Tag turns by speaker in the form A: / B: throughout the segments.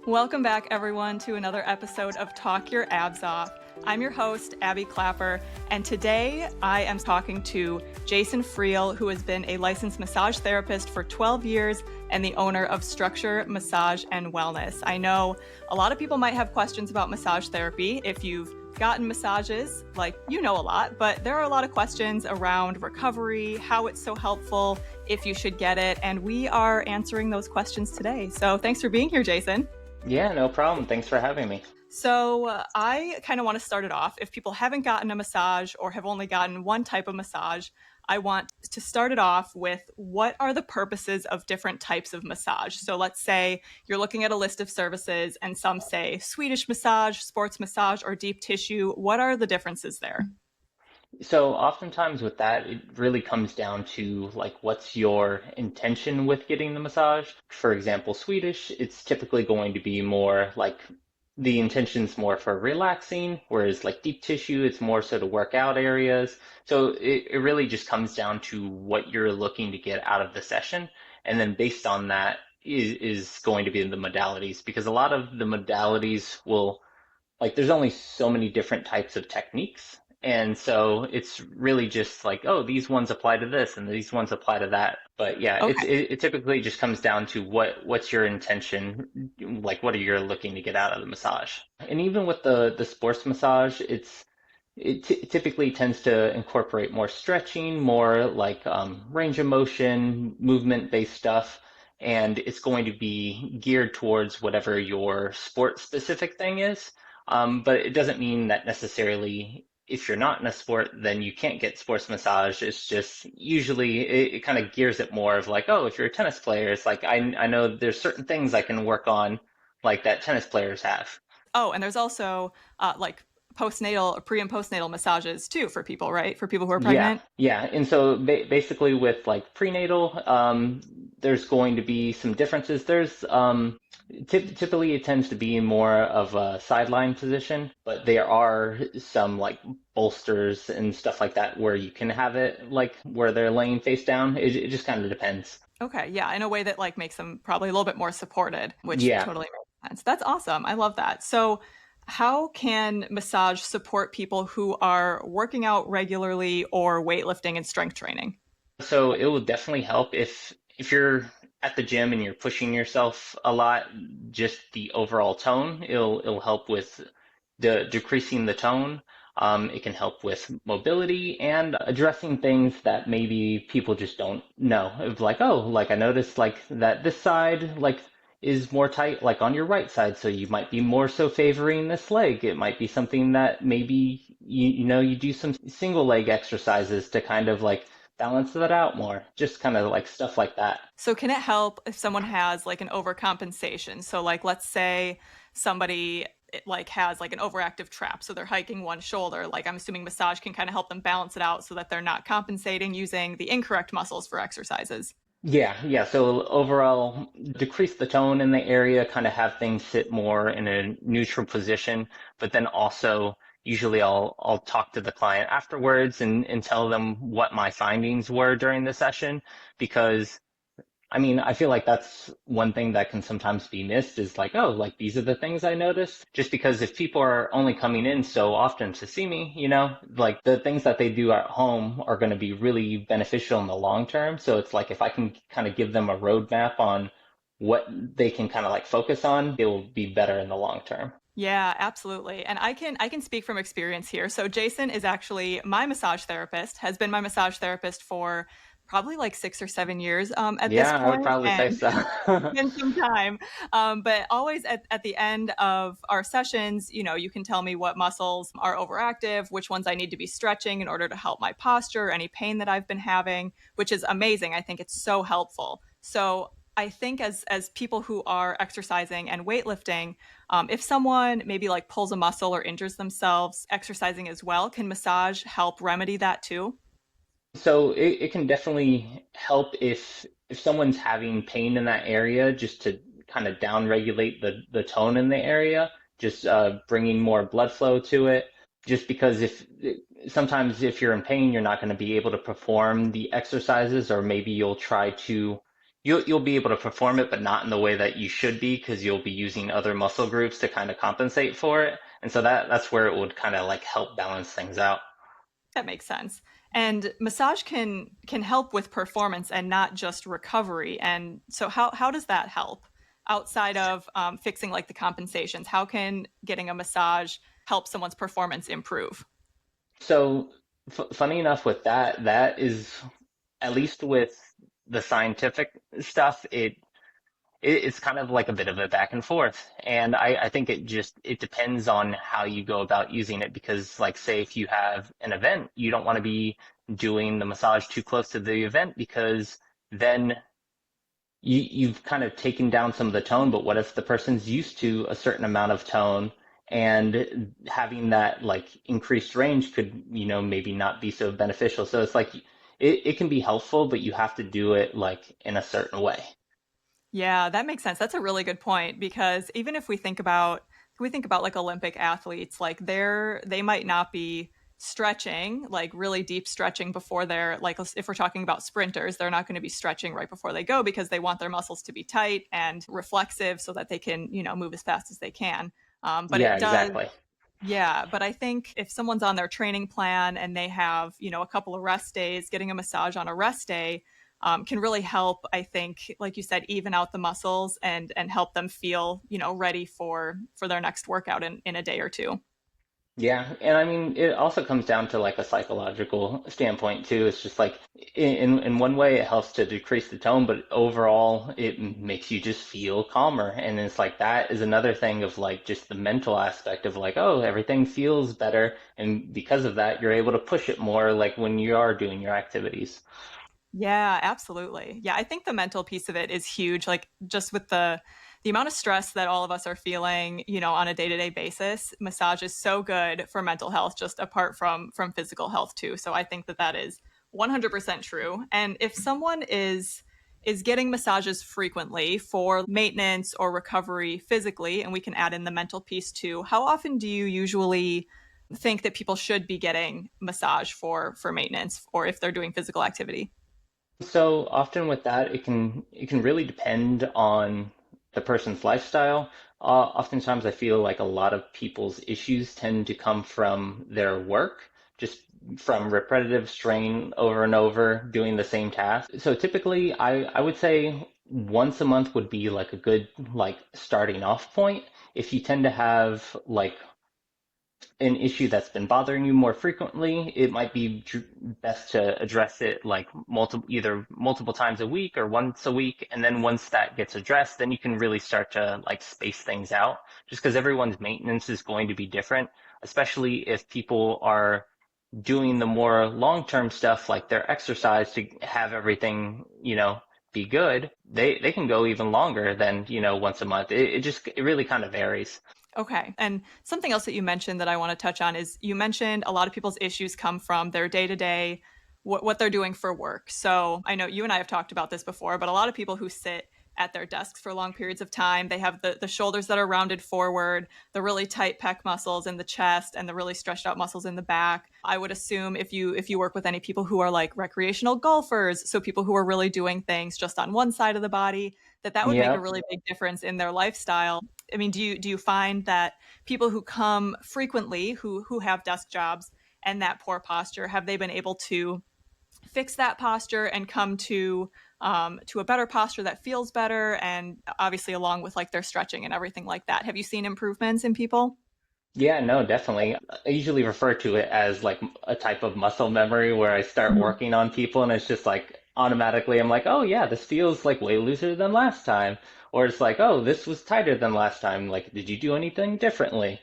A: Welcome back, everyone, to another episode of Talk Your Abs Off. I'm your host, Abby Clapper, and today I am talking to Jason Friel, who has been a licensed massage therapist for 12 years and the owner of Structure Massage and Wellness. I know a lot of people might have questions about massage therapy. If you've gotten massages, you know a lot, but there are a lot of questions around recovery, how it's so helpful, if you should get it, and we are answering those questions today. So thanks for being here, Jason.
B: Yeah, no problem. Thanks for having me.
A: So I kind of want to start it off. If people haven't gotten a massage or have only gotten one type of massage, I want to start it off with what are the purposes of different types of massage? So let's say you're looking at a list of services and some say Swedish massage, sports massage, or deep tissue. What are the differences there?
B: So oftentimes with that, it really comes down to what's your intention with getting the massage? For example, Swedish, it's typically going to be more like the intention's more for relaxing, whereas like deep tissue, it's more so to work out areas. So it really just comes down to what you're looking to get out of the session. And then based on that is going to be the modalities, because a lot of the modalities will there's only so many different types of techniques. And so it's really just like, oh, these ones apply to this and these ones apply to that. But yeah,
A: Okay.
B: it typically just comes down to what's your intention, like what are you looking to get out of the massage. And even with the sports massage, it typically tends to incorporate more stretching, more range of motion, movement based stuff. And it's going to be geared towards whatever your sport specific thing is. But it doesn't mean that necessarily if you're not in a sport, then you can't get sports massage. It's just usually it kind of gears it more of like, oh, if you're a tennis player, it's like I know there's certain things I can work on like that tennis players have.
A: Oh, and there's also postnatal, pre and postnatal massages too for people, right? For people who are
B: Yeah,
A: pregnant.
B: yeah. And so basically with like prenatal, there's going to be some differences. There's typically it tends to be more of a sideline position, but there are some like bolsters and stuff like that where you can have it like where they're laying face down. It just kind of depends.
A: Okay, yeah, in a way that makes them probably a little bit more supported, which
B: Yeah.
A: totally makes sense. That's awesome. I love that. So, how can massage support people who are working out regularly or weightlifting and strength training?
B: So it will definitely help if you're at the gym and you're pushing yourself a lot, just the overall tone. It'll help with the decreasing the tone. It can help with mobility and addressing things that maybe people just don't know. Of like, oh, like I noticed like that this side is more tight like on your right side, so you might be more so favoring this leg. It might be something that maybe you do some single leg exercises to kind of balance that out more. Just kind of like stuff like that.
A: So, can it help if someone has an overcompensation? So, let's say somebody has an overactive trap, so they're hiking one shoulder. I'm assuming massage can kind of help them balance it out so that they're not compensating using the incorrect muscles for exercises.
B: Yeah, yeah. So overall, decrease the tone in the area, kind of have things sit more in a neutral position, but then also usually I'll talk to the client afterwards and tell them what my findings were during the session because I mean, I feel like that's one thing that can sometimes be missed is like, oh, like these are the things I noticed. Just because if people are only coming in so often to see me, like the things that they do at home are going to be really beneficial in the long term. So it's like if I can kind of give them a roadmap on what they can kind of focus on, it will be better in the long term.
A: Yeah, absolutely. And I can speak from experience here. So Jason is actually my massage therapist, has been my massage therapist for probably 6 or 7 years at this
B: Yeah, I would
A: point,
B: probably say
A: and
B: so.
A: been some time. But always at the end of our sessions, you can tell me what muscles are overactive, which ones I need to be stretching in order to help my posture, any pain that I've been having, which is amazing. I think it's so helpful. So I think as people who are exercising and weightlifting, if someone maybe pulls a muscle or injures themselves exercising as well, can massage help remedy that too?
B: So it can definitely help if someone's having pain in that area, just to kind of down regulate the tone in the area, just bringing more blood flow to it. Just because if sometimes if you're in pain, you're not going to be able to perform the exercises, or maybe you'll try to you'll be able to perform it, but not in the way that you should be because you'll be using other muscle groups to kind of compensate for it. And so that's where it would kind of like help balance things out.
A: That makes sense. And massage can help with performance and not just recovery. And so how does that help outside of fixing like the compensations? How can getting a massage help someone's performance improve?
B: So funny enough with that, that is at least with the scientific stuff, it's kind of like a bit of a back and forth. And I think it depends on how you go about using it because like say if you have an event, you don't want to be doing the massage too close to the event because then you've kind of taken down some of the tone, but what if the person's used to a certain amount of tone and having that like increased range could, maybe not be so beneficial. So it's like it can be helpful, but you have to do it like in a certain way.
A: Yeah, that makes sense. That's a really good point because even if we think about like Olympic athletes, like they might not be stretching, like really deep stretching before they're like if we're talking about sprinters, they're not going to be stretching right before they go because they want their muscles to be tight and reflexive so that they can, move as fast as they can. But
B: Yeah,
A: it does
B: exactly.
A: Yeah, but I think if someone's on their training plan and they have, a couple of rest days, getting a massage on a rest day can really help. I think, like you said, even out the muscles and help them feel, ready for their next workout in a day or two.
B: Yeah, and I mean, it also comes down to like a psychological standpoint too. It's just like in one way it helps to decrease the tone, but overall it makes you just feel calmer. And it's like that is another thing of like just the mental aspect of like, oh, everything feels better, and because of that, you're able to push it more like when you are doing your activities.
A: Yeah, absolutely. Yeah, I think the mental piece of it is huge. Like just with the amount of stress that all of us are feeling, on a day-to-day basis, massage is so good for mental health just apart from physical health too. So I think that that is 100% true. And if someone is getting massages frequently for maintenance or recovery physically, and we can add in the mental piece too, how often do you usually think that people should be getting massage for maintenance or if they're doing physical activity?
B: So often with that, it can really depend on the person's lifestyle. Oftentimes, I feel like a lot of people's issues tend to come from their work, just from repetitive strain over and over doing the same task. So typically, I would say once a month would be like a good like starting off point. If you tend to have like an issue that's been bothering you more frequently, it might be best to address it like either multiple times a week or once a week. And then once that gets addressed, then you can really start to like space things out just because everyone's maintenance is going to be different, especially if people are doing the more long-term stuff like their exercise to have everything, be good. They can go even longer than, once a month. It really kind of varies.
A: Okay. And something else that you mentioned that I want to touch on is you mentioned a lot of people's issues come from their day to day, what they're doing for work. So I know you and I have talked about this before, but a lot of people who sit at their desks for long periods of time, they have the shoulders that are rounded forward, the really tight pec muscles in the chest, and the really stretched out muscles in the back. I would assume if you work with any people who are like recreational golfers, so people who are really doing things just on one side of the body, that would make a
B: Yep.
A: really big difference in their lifestyle. I mean, do you find that people who come frequently, who have desk jobs and that poor posture, have they been able to fix that posture and come to a better posture that feels better, and obviously along with like their stretching and everything like that? Have you seen improvements in people?
B: Yeah, no, definitely. I usually refer to it as like a type of muscle memory where I start
A: Mhm.
B: working on people and it's just like automatically I'm like, oh yeah, this feels like way looser than last time. Or it's like, oh, this was tighter than last time. Like, did you do anything differently?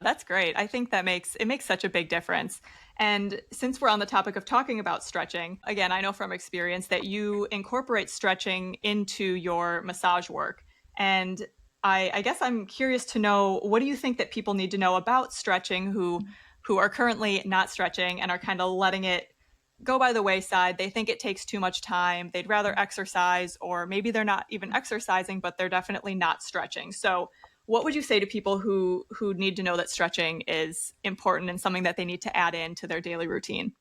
A: That's great. I think that makes such a big difference. And since we're on the topic of talking about stretching, again, I know from experience that you incorporate stretching into your massage work. And I guess I'm curious to know, what do you think that people need to know about stretching who are currently not stretching and are kind of letting it go by the wayside? They think it takes too much time. They'd rather exercise, or maybe they're not even exercising, but they're definitely not stretching. So what would you say to people who need to know that stretching is important and something that they need to add into their daily routine?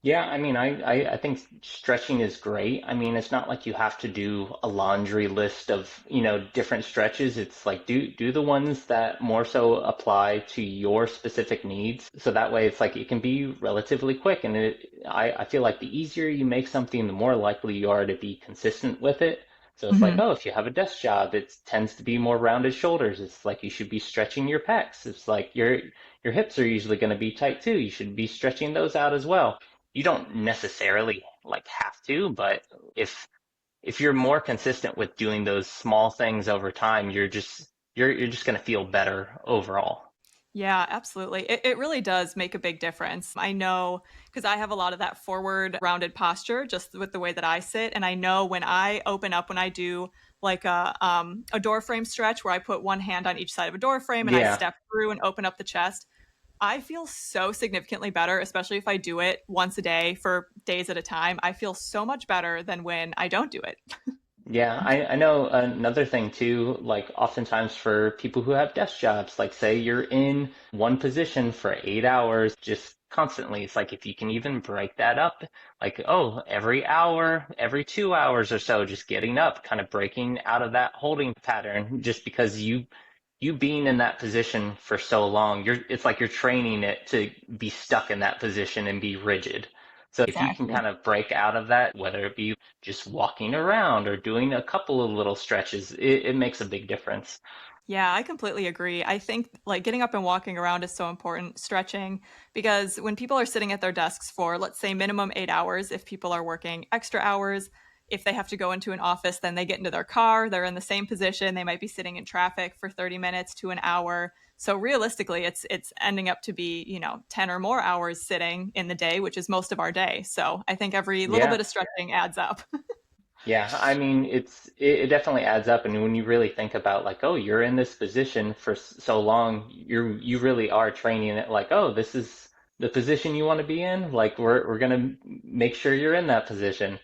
B: Yeah, I mean, I think stretching is great. I mean, it's not like you have to do a laundry list of, different stretches. It's like do the ones that more so apply to your specific needs. So that way it's like it can be relatively quick. And I feel like the easier you make something, the more likely you are to be consistent with it. So it's like,
A: Hmm.
B: oh, if you have a desk job, it tends to be more rounded shoulders. It's like you should be stretching your pecs. It's like your hips are usually going to be tight too. You should be stretching those out as well. You don't necessarily like have to, but if you're more consistent with doing those small things over time, you're just going to feel better overall.
A: Yeah, absolutely. It really does make a big difference. I know because I have a lot of that forward rounded posture just with the way that I sit. And I know when I open up, when I do like a door frame stretch where I put one hand on each side of a door frame and I
B: Yeah.
A: step through and open up the chest, I feel so significantly better, especially if I do it once a day for days at a time. I feel so much better than when I don't do it.
B: Yeah, I know another thing too, like oftentimes for people who have desk jobs, like say you're in one position for 8 hours just constantly. It's like if you can even break that up, like, oh, every hour, every 2 hours or so, just getting up, kind of breaking out of that holding pattern just because you being in that position for so long, it's like you're training it to be stuck in that position and be rigid. So if you can
A: Exactly.
B: kind of break out of that, whether it be just walking around or doing a couple of little stretches, it makes a big difference.
A: Yeah, I completely agree. I think like getting up and walking around is so important, stretching, because when people are sitting at their desks for, let's say, minimum 8 hours, if people are working extra hours, if they have to go into an office, then they get into their car, they're in the same position, they might be sitting in traffic for 30 minutes to an hour. So realistically, it's ending up to be, 10 or more hours sitting in the day, which is most of our day. So I think every little
B: Yeah.
A: bit of stretching adds up.
B: Yeah, I mean, it definitely adds up, and when you really think about like, oh, you're in this position for so long, you really are training it like, oh, this is the position you want to be in. Like, we're gonna make sure you're in that position.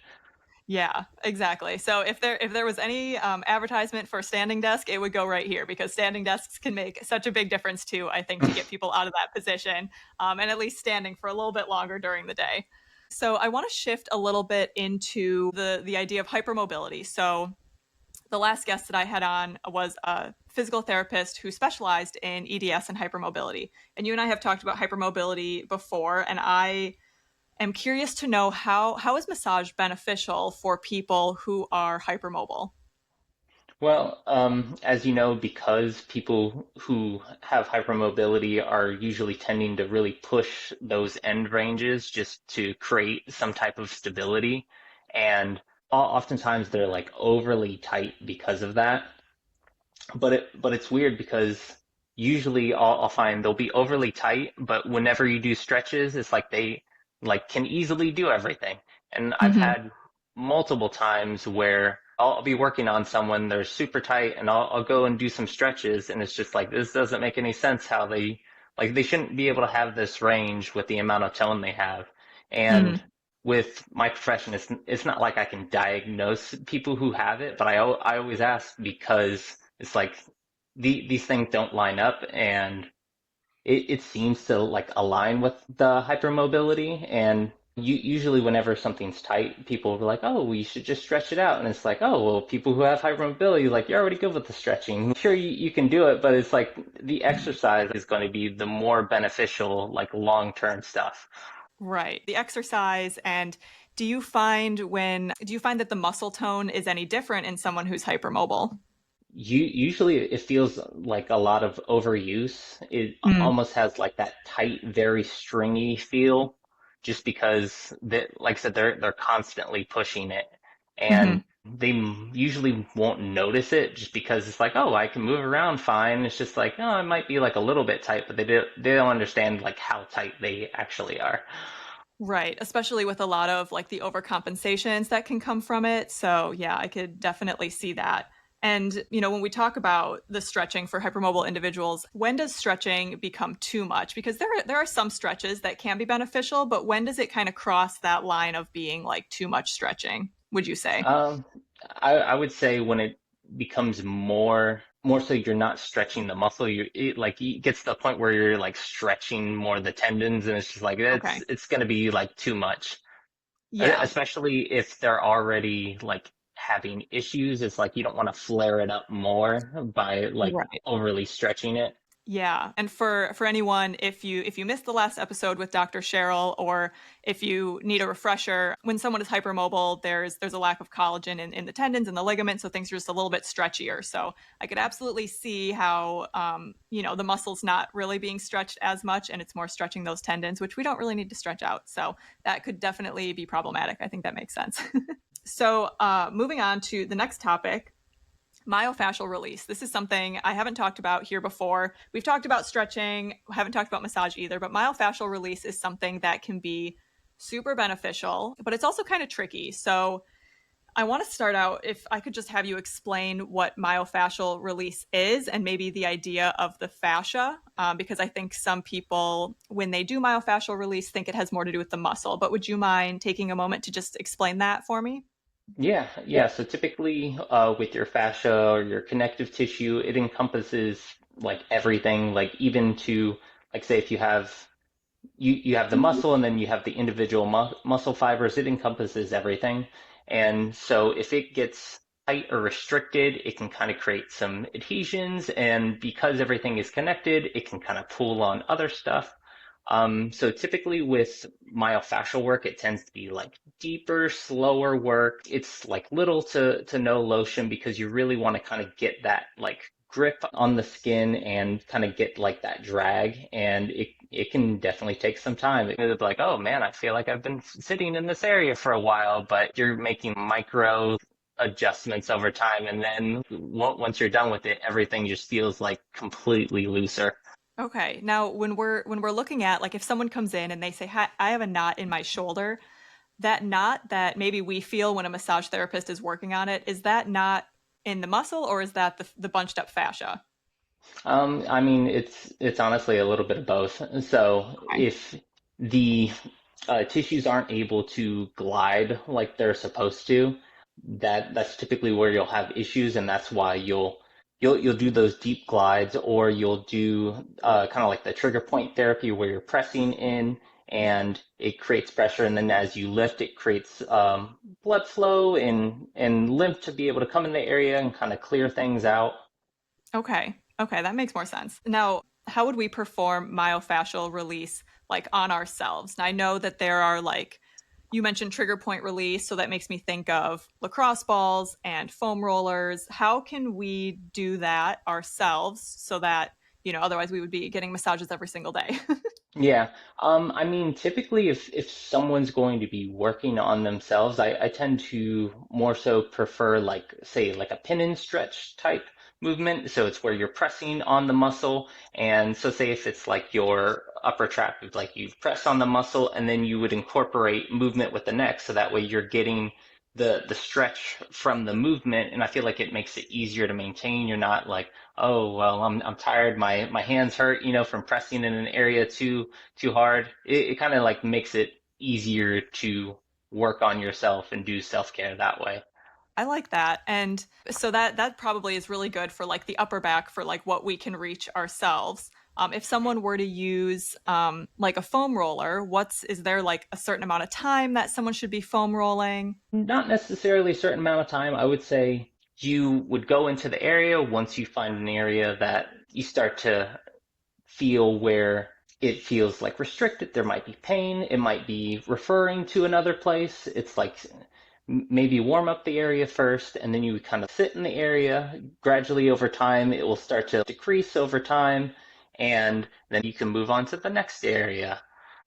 A: Yeah, exactly. So if there was any advertisement for standing desk, it would go right here because standing desks can make such a big difference too. I think to get people out of that position and at least standing for a little bit longer during the day. So I want to shift a little bit into the idea of hypermobility. So the last guest that I had on was a physical therapist who specialized in EDS and hypermobility. And you and I have talked about hypermobility before, and I'm curious to know how is massage beneficial for people who are hypermobile?
B: Well, as you know, because people who have hypermobility are usually tending to really push those end ranges just to create some type of stability, and oftentimes they're like overly tight because of that. But it's weird because usually I'll find they'll be overly tight, but whenever you do stretches, it's like they like can easily do everything. And I've
A: Hmm.
B: had multiple times where I'll be working on someone, they're super tight, and I'll go and do some stretches, and it's just like this doesn't make any sense how they shouldn't be able to have this range with the amount of tone they have. And
A: Mm.
B: with my profession, it's not like I can diagnose people who have it, but I always ask because it's like these things don't line up, and it seems to like align with the hypermobility. And usually, whenever something's tight, people are like, "Oh, we should just stretch it out." And it's like, "Oh, well, people who have hypermobility, like you're already good with the stretching. Sure, you can do it, but it's like the exercise is going to be the more beneficial, like long-term stuff."
A: Right. The exercise and do you find that the muscle tone is any different in someone who's hypermobile?
B: Usually it feels like a lot of overuse. It
A: Mm.
B: almost has like that tight, very stringy feel, just because like I said, they're constantly pushing it,
A: Hmm.
B: and they usually won't notice it just because it's like, oh, I can move around fine. It's just like, oh, it might be like a little bit tight, but they don't understand like how tight they actually are.
A: Right, especially with a lot of like the overcompensations that can come from it. So, yeah, I could definitely see that. And, when we talk about the stretching for hypermobile individuals, when does stretching become too much? Because there are some stretches that can be beneficial, but when does it kind of cross that line of being like too much stretching, would you say?
B: Um, I would say when it becomes more so you're not stretching the muscle. It gets to the point where you're like stretching more the tendons, and it's just like
A: Okay.
B: it's going to be like too much,
A: Yeah.
B: especially if they're already like having issues. It's like you don't want to flare it up more by like
A: Right.
B: overly stretching it.
A: Yeah. And for anyone, if you missed the last episode with Dr. Cheryl, or if you need a refresher, when someone is hypermobile, there's a lack of collagen in the tendons and the ligaments, so things are just a little bit stretchier. So I could absolutely see how the muscle's not really being stretched as much, and it's more stretching those tendons, which we don't really need to stretch out. So that could definitely be problematic. I think that makes sense. So moving on to the next topic, myofascial release. This is something I haven't talked about here before. We've talked about stretching, haven't talked about massage either, but myofascial release is something that can be super beneficial, but it's also kind of tricky. So I want to start out, if I could just have you explain what myofascial release is and maybe the idea of the fascia, because I think some people, when they do myofascial release, think it has more to do with the muscle. But would you mind taking a moment to just explain that for me?
B: Yeah. So typically, with your fascia or your connective tissue, it encompasses like everything, like even to like say if you have the muscle and then you have the individual muscle fibers. It encompasses everything. And so if it gets tight or restricted, it can kind of create some adhesions. And because everything is connected, it can kind of pull on other stuff. So typically with myofascial work, it tends to be like deeper, slower work. It's like little to no lotion because you really want to kind of get that like grip on the skin and kind of get like that drag. And it can definitely take some time. It's like, oh man, I feel like I've been sitting in this area for a while, but you're making micro adjustments over time. And then once you're done with it, everything just feels like completely looser.
A: Okay. Now, when we're looking at, like, if someone comes in and they say, "Hi, I have a knot in my shoulder," that knot that maybe we feel when a massage therapist is working on it, is that knot in the muscle, or is that the bunched up fascia?
B: I mean, it's honestly a little bit of both. So
A: Okay.
B: if the tissues aren't able to glide like they're supposed to, that's typically where you'll have issues, and that's why you'll do those deep glides, or you'll do kind of like the trigger point therapy where you're pressing in and it creates pressure, and then as you lift, it creates blood flow and lymph to be able to come in the area and kind of clear things out.
A: Okay. Okay, that makes more sense. Now, how would we perform myofascial release like on ourselves? Now, I know that there are, like, you mentioned trigger point release, so that makes me think of lacrosse balls and foam rollers. How can we do that ourselves so that, otherwise we would be getting massages every single day?
B: Yeah. I mean, typically if someone's going to be working on themselves, I tend to more so prefer like say like a pin and stretch type movement. So it's where you're pressing on the muscle. And so say if it's like your upper trap, like you press on the muscle and then you would incorporate movement with the neck. So that way you're getting the stretch from the movement. And I feel like it makes it easier to maintain. You're not like, oh well, I'm tired, my hands hurt, from pressing in an area too hard. It kind of like makes it easier to work on yourself and do self-care that way.
A: I like that. And so that probably is really good for like the upper back, for like what we can reach ourselves. If someone were to use like a foam roller, is there like a certain amount of time that someone should be foam rolling?
B: Not necessarily a certain amount of time. I would say you would go into the area once you find an area that you start to feel where it feels like restricted. There might be pain. It might be referring to another place. It's like maybe warm up the area first, and then you kind of sit in the area. Gradually over time, it will start to decrease over time, and then you can move on to the next area.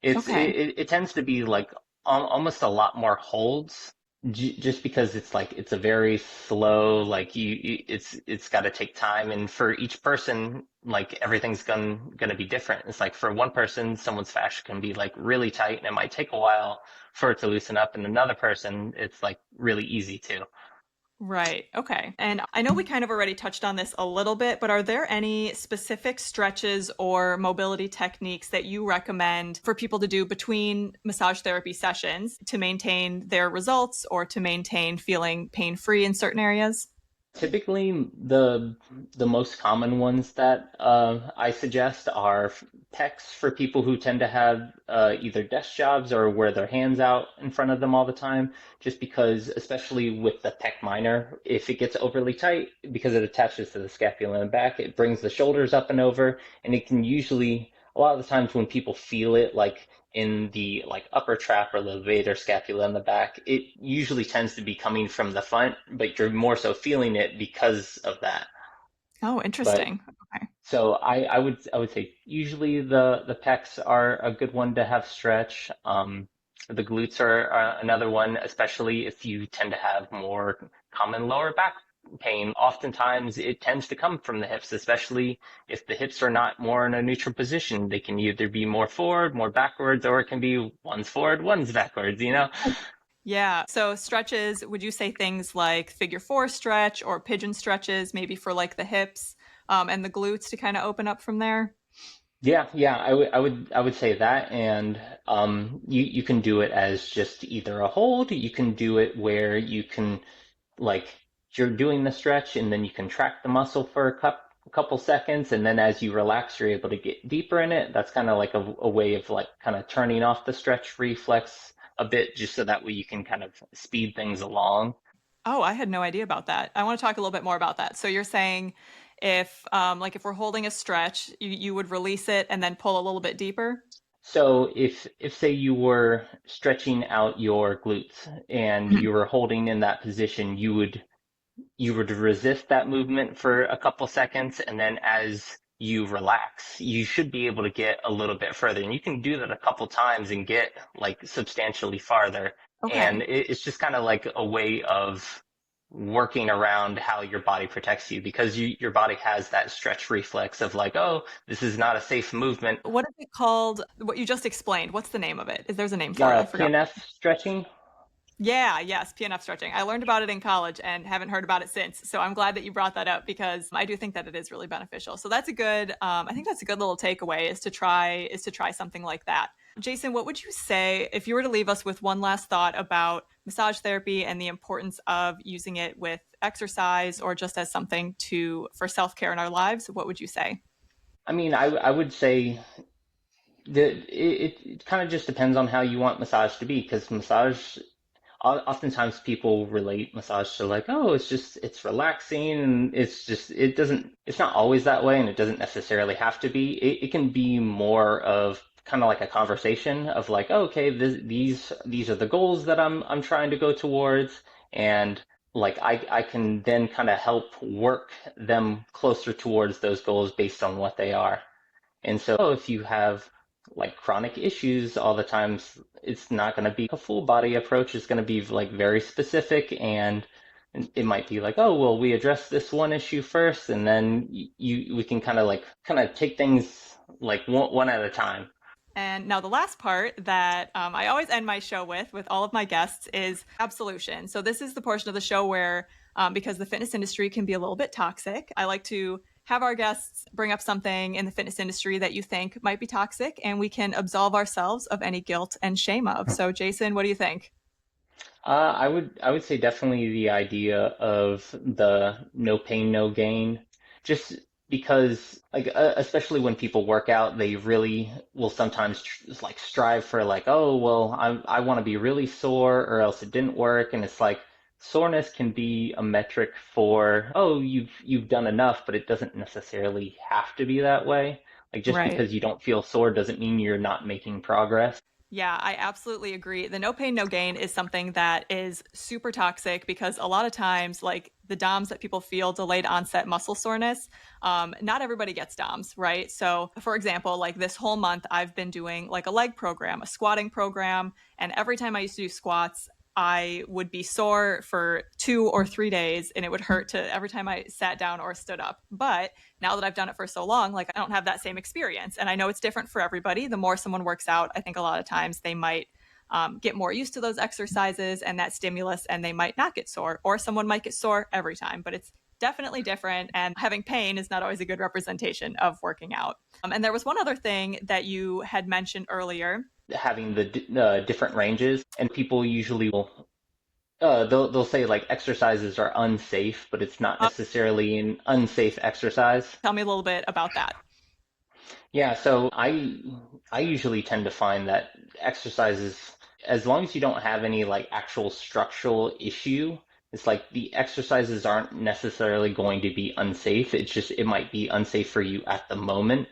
A: Okay.
B: It tends to be like almost a lot more holds just because it's like it's a very slow like it's got to take time, and for each person like everything's gonna be different. It's like for one person someone's fascia can be like really tight and it might take a while for it to loosen up, and another person it's like really easy too.
A: Right. Okay. And I know we kind of already touched on this a little bit, but are there any specific stretches or mobility techniques that you recommend for people to do between massage therapy sessions to maintain their results or to maintain feeling pain free in certain areas?
B: Typically, the most common ones that I suggest are pecs for people who tend to have either desk jobs or wear their hands out in front of them all the time. Just because, especially with the pec minor, if it gets overly tight, because it attaches to the scapula in the back, it brings the shoulders up and over, and it can usually, a lot of the times when people feel it, like in the like upper trap or levator scapula in the back, it usually tends to be coming from the front, but you're more so feeling it because of that.
A: Oh,
B: But
A: interesting. Okay.
B: so I would say usually the pecs are a good one to have stretch. The glutes are another one, especially if you tend to have more common lower back pain. Oftentimes it tends to come from the hips, especially if the hips are not more in a neutral position. They can either be more forward, more backwards, or it can be one's forward, one's backwards, you know?
A: Yeah. So stretches, would you say things like figure four stretch or pigeon stretches, maybe for like the hips and the glutes to kind of open up from there?
B: Yeah, I would say that, and you can do it as just either a hold. You can do it where you can like you're doing the stretch and then you contract the muscle for a couple seconds, and then as you relax you're able to get deeper in it. That's kind of like a way of like kind of turning off the stretch reflex a bit, just so that way you can kind of speed things along.
A: Oh, I had no idea about that. I want to talk a little bit more about that. So you're saying if like if we're holding a stretch, you would release it and then pull a little bit deeper?
B: So if say you were stretching out your glutes and
A: Mhm.
B: you were holding in that position, you would resist that movement for a couple seconds, and then as you relax, you should be able to get a little bit further. And you can do that a couple times and get like substantially farther. And
A: Okay.
B: it's just kind of like a way of working around how your body protects you, because your body has that stretch reflex of like, oh, this is not a safe movement.
A: What is it called? What you just explained. What's the name of it? Is there's a name for it? I forgot.
B: PNF stretching.
A: Yeah, yes, PNF stretching. I learned about it in college and haven't heard about it since. So I'm glad that you brought that up because I do think that it is really beneficial. So that's a good I think that's a good little takeaway is to try something like that. Jason, what would you say if you were to leave us with one last thought about massage therapy and the importance of using it with exercise or just as something to for self-care in our lives? What would you say?
B: I mean, I would say that it kind of just depends on how you want massage to be, because massage, oftentimes people relate massage to like, oh, it's relaxing, and it's not always that way, and it doesn't necessarily have to be. It can be more of kind of like a conversation of like, oh, okay, these are the goals that I'm trying to go towards, and like I can then kind of help work them closer towards those goals based on what they are. And so if you have like chronic issues all the times, it's not going to be a full body approach. It's going to be like very specific, and it might be like, oh, well, we address this one issue first, and then we can kind of take things like one at a time.
A: And now the last part that I always end my show with all of my guests is absolution. So this is the portion of the show where, because the fitness industry can be a little bit toxic, I like to have our guests bring up something in the fitness industry that you think might be toxic, and we can absolve ourselves of any guilt and shame of. So, Jason, what do you think?
B: I would say definitely the idea of the no pain, no gain, just because like especially when people work out, they really will sometimes like strive for like, oh, well, I want to be really sore or else it didn't work, and it's like soreness can be a metric for, oh, you've done enough, but it doesn't necessarily have to be that way. Like just
A: Right.
B: because you don't feel sore doesn't mean you're not making progress.
A: Yeah, I absolutely agree. The no pain, no gain is something that is super toxic because a lot of times, like the DOMS that people feel, delayed onset muscle soreness, not everybody gets DOMS, right? So, for example, like this whole month, I've been doing like a leg program, a squatting program. And every time I used to do squats, I would be sore for 2 or 3 days and it would hurt to every time I sat down or stood up. But now that I've done it for so long, like I don't have that same experience. And I know it's different for everybody. The more someone works out, I think a lot of times they might get more used to those exercises and that stimulus, and they might not get sore, or someone might get sore every time. But it's definitely different. And having pain is not always a good representation of working out. And there was one other thing that you had mentioned earlier.
B: Having the different ranges, and people usually will. they'll say like exercises are unsafe, but it's not necessarily an unsafe exercise.
A: Tell me a little bit about that.
B: Yeah, so I usually tend to find that exercises, as long as you don't have any like actual structural issue, it's like the exercises aren't necessarily going to be unsafe. It's just it might be unsafe for you at the moment,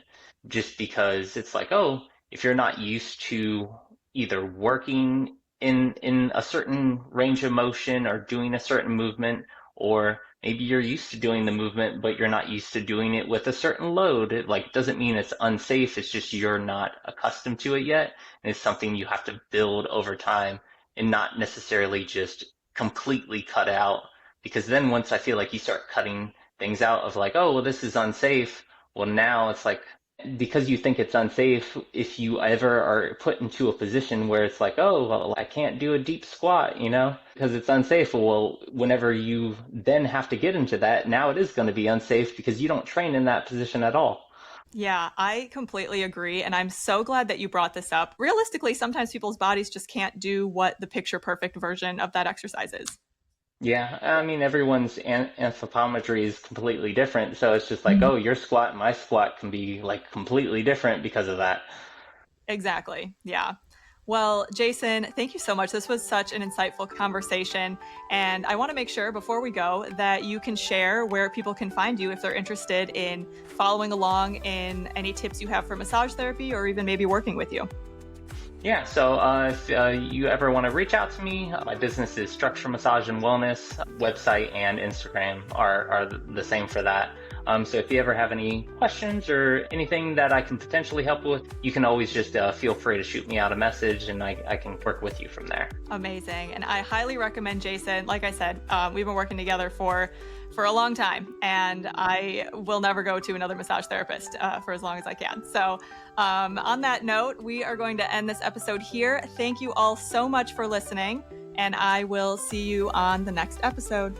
B: just because it's like, oh, if you're not used to either working in a certain range of motion or doing a certain movement, or maybe you're used to doing the movement, but you're not used to doing it with a certain load. It like doesn't mean it's unsafe. It's just you're not accustomed to it yet. And it's something you have to build over time and not necessarily just completely cut out. Because then once I feel like you start cutting things out of like, oh, well, this is unsafe. Well, now it's like, because you think it's unsafe, if you ever are put into a position where it's like, oh, well, I can't do a deep squat, because it's unsafe. Well, whenever you then have to get into that, now it is going to be unsafe because you don't train in that position at all.
A: Yeah, I completely agree. And I'm so glad that you brought this up. Realistically, sometimes people's bodies just can't do what the picture perfect version of that exercise is.
B: Yeah, I mean, everyone's anthropometry is completely different. So it's just like, oh, your squat and my squat can be like completely different because of that.
A: Exactly. Yeah. Well, Jason, thank you so much. This was such an insightful conversation. And I want to make sure before we go that you can share where people can find you if they're interested in following along in any tips you have for massage therapy or even maybe working with you.
B: Yeah, so if you ever want to reach out to me, my business is Structure Massage and Wellness. Website and Instagram are the same for that. So if you ever have any questions or anything that I can potentially help with, you can always just feel free to shoot me out a message and I can work with you from there.
A: Amazing. And I highly recommend Jason. Like I said, we've been working together for a long time, and I will never go to another massage therapist for as long as I can. So on that note, we are going to end this episode here. Thank you all so much for listening, and I will see you on the next episode.